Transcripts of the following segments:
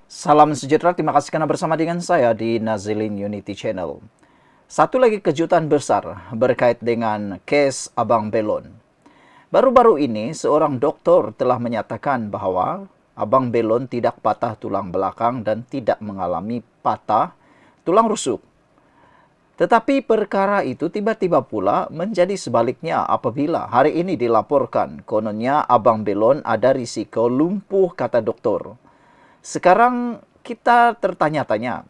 Salam sejahtera, terima kasih karena bersama dengan saya di Nazilin Unity Channel. Satu lagi kejutan besar berkait dengan kes Abang Belon. Baru-baru ini, seorang doktor telah menyatakan bahwa Abang Belon tidak patah tulang belakang dan tidak mengalami patah tulang rusuk. Tetapi perkara itu tiba-tiba pula menjadi sebaliknya apabila hari ini dilaporkan kononnya Abang Belon ada risiko lumpuh, kata doktor. Sekarang kita tertanya-tanya,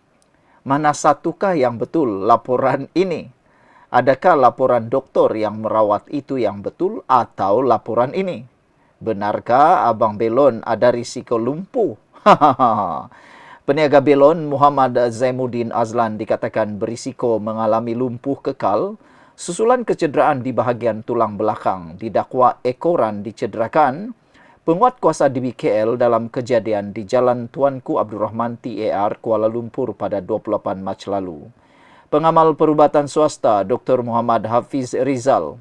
mana satukah yang betul laporan ini? Adakah laporan doktor yang merawat itu yang betul atau laporan ini? Benarkah Abang Belon ada risiko lumpuh? Peniaga belon Muhammad Zainuddin Azlan dikatakan berisiko mengalami lumpuh kekal susulan kecederaan di bahagian tulang belakang. Didakwa ekoran dicederakan penguat kuasa DBKL dalam kejadian di Jalan Tuanku Abdul Rahman TAR Kuala Lumpur pada 28 Mac lalu. Pengamal perubatan swasta Dr. Muhammad Hafiz Rizal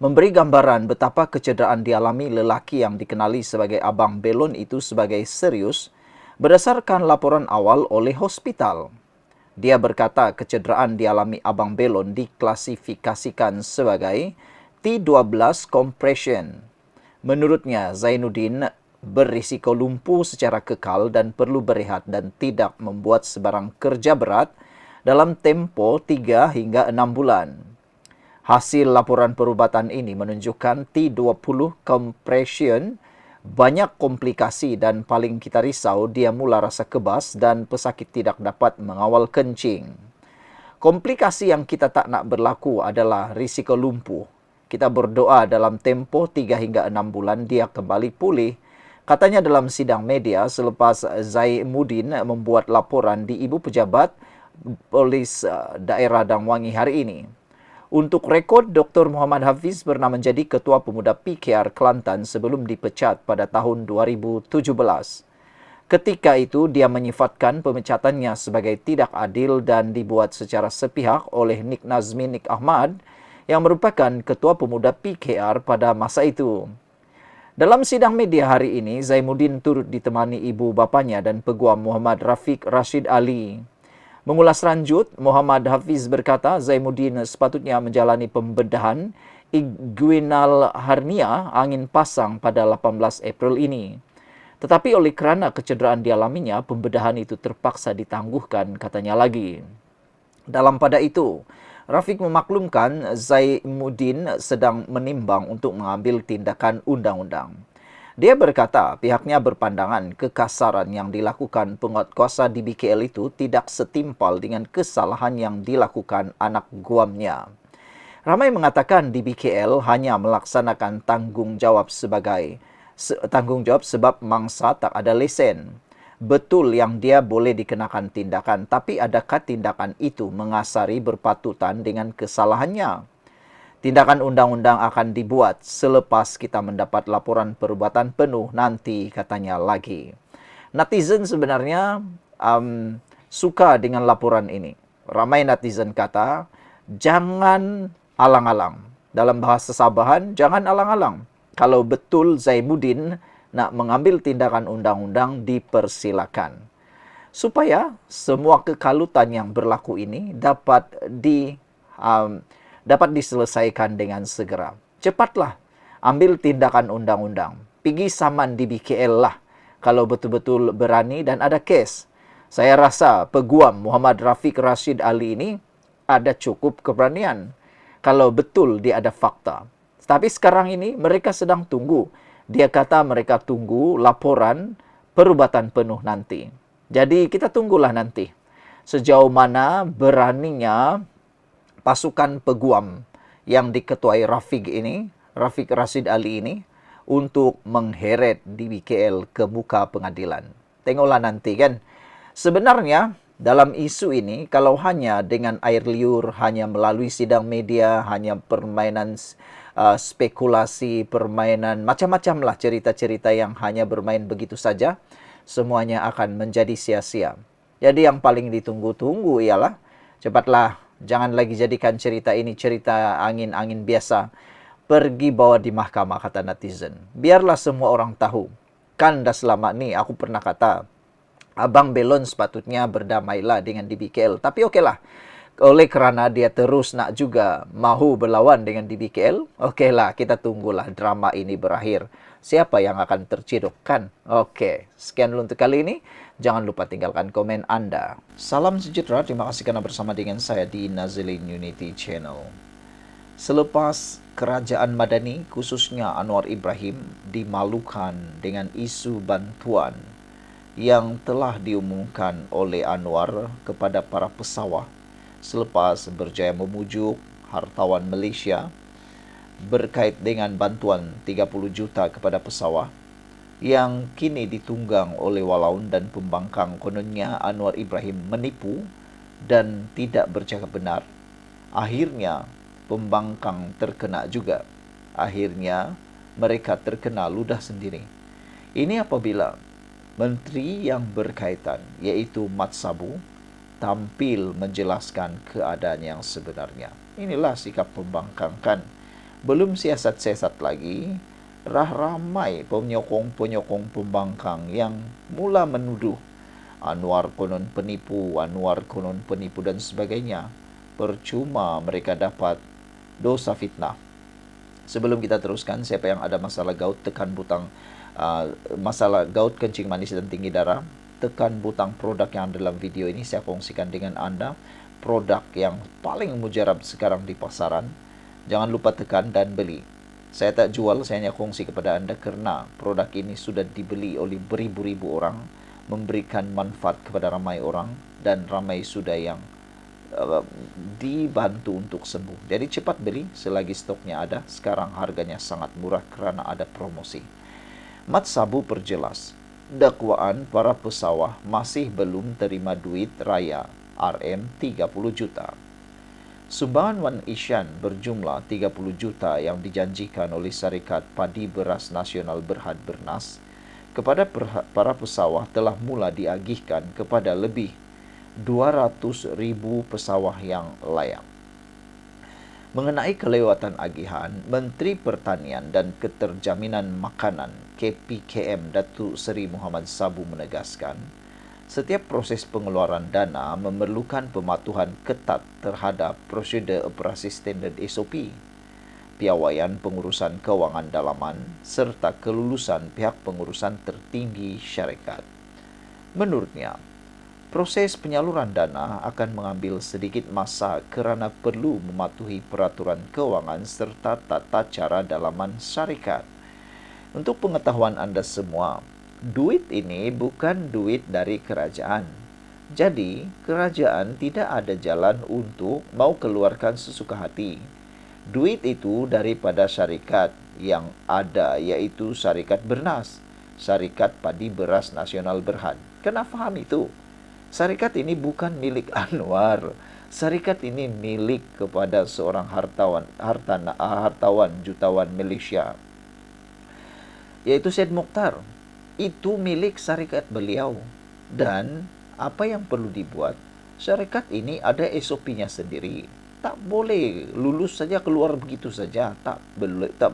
memberi gambaran betapa kecederaan dialami lelaki yang dikenali sebagai Abang Belon itu sebagai serius berdasarkan laporan awal oleh hospital. Dia berkata kecederaan dialami Abang Belon diklasifikasikan sebagai T12 compression. Menurutnya, Zainuddin berisiko lumpuh secara kekal dan perlu berehat dan tidak membuat sebarang kerja berat dalam tempo 3 hingga 6 bulan. Hasil laporan perubatan ini menunjukkan T20 compression banyak komplikasi dan paling kita risau dia mula rasa kebas dan pesakit tidak dapat mengawal kencing. Komplikasi yang kita tak nak berlaku adalah risiko lumpuh. Kita berdoa dalam tempoh 3 hingga 6 bulan dia kembali pulih. Katanya dalam sidang media selepas Zainuddin membuat laporan di Ibu Pejabat Polis Daerah Damwangi hari ini. Untuk rekod, Dr. Muhammad Hafiz pernah menjadi Ketua Pemuda PKR Kelantan sebelum dipecat pada tahun 2017. Ketika itu, dia menyifatkan pemecatannya sebagai tidak adil dan dibuat secara sepihak oleh Nik Nazmi Nik Ahmad yang merupakan Ketua Pemuda PKR pada masa itu. Dalam sidang media hari ini, Zainuddin turut ditemani ibu bapanya dan peguam Muhammad Rafiq Rashid Ali. Mengulas lanjut, Muhammad Hafiz berkata Zainuddin sepatutnya menjalani pembedahan inguinal hernia angin pasang pada 18 April ini. Tetapi oleh kerana kecederaan dialaminya, pembedahan itu terpaksa ditangguhkan, katanya lagi. Dalam pada itu, Rafiq memaklumkan Zainuddin sedang menimbang untuk mengambil tindakan undang-undang. Dia berkata pihaknya berpandangan kekasaran yang dilakukan penguatkuasa DBKL itu tidak setimpal dengan kesalahan yang dilakukan anak guamnya. Ramai mengatakan DBKL hanya melaksanakan tanggungjawab sebab mangsa tak ada lesen. Betul yang dia boleh dikenakan tindakan, tapi adakah tindakan itu mengasari berpatutan dengan kesalahannya? Tindakan undang-undang akan dibuat selepas kita mendapat laporan perubatan penuh nanti, katanya lagi. Netizen sebenarnya suka dengan laporan ini. Ramai netizen kata, jangan alang-alang. Dalam bahasa Sabahan, jangan alang-alang. Kalau betul Zainuddin nak mengambil tindakan undang-undang, dipersilakan. Supaya semua kekalutan yang berlaku ini dapat diselesaikan dengan segera. Cepatlah ambil tindakan undang-undang. Pergi saman di BKL lah kalau betul-betul berani dan ada kes. Saya rasa peguam Muhammad Rafiq Rashid Ali ini ada cukup keberanian kalau betul dia ada fakta. Tapi sekarang ini mereka sedang tunggu. Dia kata mereka tunggu laporan perubatan penuh nanti. Jadi kita tunggulah nanti sejauh mana beraninya pasukan peguam yang diketuai Rafiq Rashid Ali ini, untuk mengheret DBKL ke muka pengadilan. Tengoklah nanti kan. Sebenarnya dalam isu ini, kalau hanya dengan air liur, hanya melalui sidang media, hanya permainan spekulasi, permainan macam-macam lah cerita-cerita yang hanya bermain begitu saja, semuanya akan menjadi sia-sia. Jadi yang paling ditunggu-tunggu ialah cepatlah, jangan lagi jadikan cerita ini cerita angin-angin biasa. Pergi bawa di mahkamah, kata netizen. Biarlah semua orang tahu. Kan dah selama ni aku pernah kata, Abang Belon sepatutnya berdamailah dengan DBKL. Tapi okeylah. Oleh kerana dia terus nak juga mahu berlawan dengan DBKL, okeylah, kita tunggulah drama ini berakhir. Siapa yang akan terciduk kan? Okey, sekian dulu untuk kali ini. Jangan lupa tinggalkan komen anda. Salam sejahtera, terima kasih kerana bersama dengan saya di Nazilin Unity Channel. Selepas kerajaan Madani, khususnya Anwar Ibrahim, dimalukan dengan isu bantuan yang telah diumumkan oleh Anwar kepada para pesawah selepas berjaya memujuk hartawan Malaysia berkait dengan bantuan 30 juta kepada pesawah yang kini ditunggang oleh walaun dan pembangkang. Kononnya Anwar Ibrahim menipu dan tidak bercakap benar. Akhirnya pembangkang terkena juga. Akhirnya mereka terkena ludah sendiri. Ini apabila menteri yang berkaitan, yaitu Mat Sabu, tampil menjelaskan keadaan yang sebenarnya. Inilah sikap pembangkang kan. Belum siasat-siasat lagi, ramai penyokong-penyokong pembangkang yang mula menuduh Anwar konon penipu, Anwar konon penipu dan sebagainya. Percuma mereka dapat dosa fitnah. Sebelum kita teruskan, siapa yang ada masalah gout, tekan butang masalah gout, kencing manis dan tinggi darah, tekan butang produk yang dalam video ini saya kongsikan dengan anda. Produk yang paling mujarab sekarang di pasaran. Jangan lupa tekan dan beli. Saya tak jual, saya hanya kongsi kepada anda kerana produk ini sudah dibeli oleh beribu-ribu orang, memberikan manfaat kepada ramai orang, dan ramai sudah yang dibantu untuk sembuh. Jadi cepat beli selagi stoknya ada. Sekarang harganya sangat murah kerana ada promosi. Mat Sabu perjelas, dakwaan para pesawah masih belum terima duit raya RM30 juta. Sumbangan Wan Isyan berjumlah 30 juta yang dijanjikan oleh Syarikat Padi Beras Nasional Berhad Bernas kepada para pesawah telah mula diagihkan kepada lebih 200,000 pesawah yang layak. Mengenai kelewatan agihan, Menteri Pertanian dan Keterjaminan Makanan KPKM Datuk Seri Muhammad Sabu menegaskan, setiap proses pengeluaran dana memerlukan pematuhan ketat terhadap prosedur operasi standard SOP, piawaian pengurusan kewangan dalaman serta kelulusan pihak pengurusan tertinggi syarikat. Menurutnya, proses penyaluran dana akan mengambil sedikit masa kerana perlu mematuhi peraturan kewangan serta tata cara dalaman syarikat. Untuk pengetahuan anda semua, duit ini bukan duit dari kerajaan. Jadi, kerajaan tidak ada jalan untuk mau keluarkan sesuka hati. Duit itu daripada syarikat yang ada, iaitu Syarikat Bernas, Syarikat Padi Beras Nasional Berhad. Kena faham itu. Syarikat ini bukan milik Anwar. Syarikat ini milik kepada seorang hartawan jutawan Malaysia, yaitu Syed Mokhtar. Itu milik syarikat beliau. Dan apa yang perlu dibuat? Syarikat ini ada SOP-nya sendiri. Tak boleh lulus saja keluar begitu saja. Tak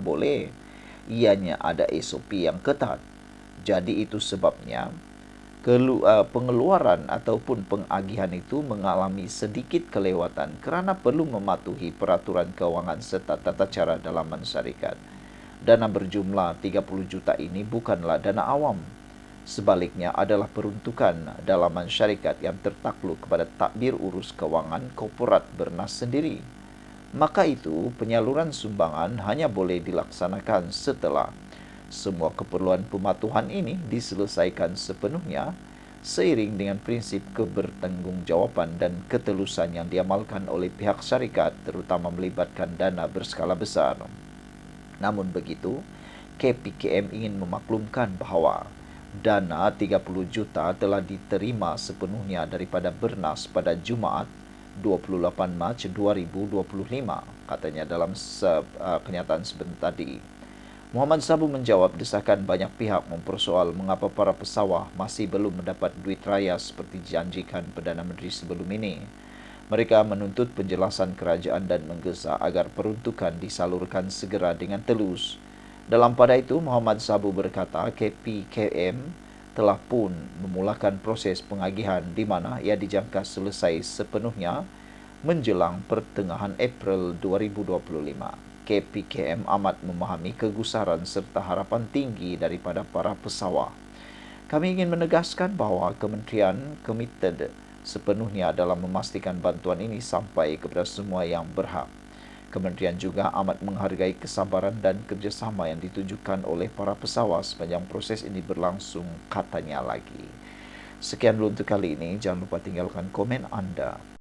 boleh. Ianya ada SOP yang ketat. Jadi itu sebabnya pengeluaran ataupun pengagihan itu mengalami sedikit kelewatan kerana perlu mematuhi peraturan kewangan serta tata cara dalaman syarikat. Dana berjumlah 30 juta ini bukanlah dana awam. Sebaliknya adalah peruntukan dalaman syarikat yang tertakluk kepada takbir urus kewangan korporat Bernas sendiri. Maka itu, penyaluran sumbangan hanya boleh dilaksanakan setelah semua keperluan pematuhan ini diselesaikan sepenuhnya seiring dengan prinsip kebertanggungjawaban dan ketelusan yang diamalkan oleh pihak syarikat, terutama melibatkan dana berskala besar. Namun begitu, KPKM ingin memaklumkan bahawa dana 30 juta telah diterima sepenuhnya daripada Bernas pada Jumaat 28 Mac 2025, katanya dalam kenyataan sebentar tadi. Muhammad Sabu menjawab desakan banyak pihak mempersoal mengapa para pesawah masih belum mendapat duit raya seperti dijanjikan Perdana Menteri sebelum ini. Mereka menuntut penjelasan kerajaan dan menggesa agar peruntukan disalurkan segera dengan telus. Dalam pada itu, Muhammad Sabu berkata KPKM telah pun memulakan proses pengagihan di mana ia dijangka selesai sepenuhnya menjelang pertengahan April 2025. KPKM amat memahami kegusaran serta harapan tinggi daripada para pesawah. Kami ingin menegaskan bahawa kementerian komited sepenuhnya dalam memastikan bantuan ini sampai kepada semua yang berhak. Kementerian juga amat menghargai kesabaran dan kerjasama yang ditunjukkan oleh para pesawat sepanjang proses ini berlangsung, katanya lagi. Sekian dulu untuk kali ini. Jangan lupa tinggalkan komen anda.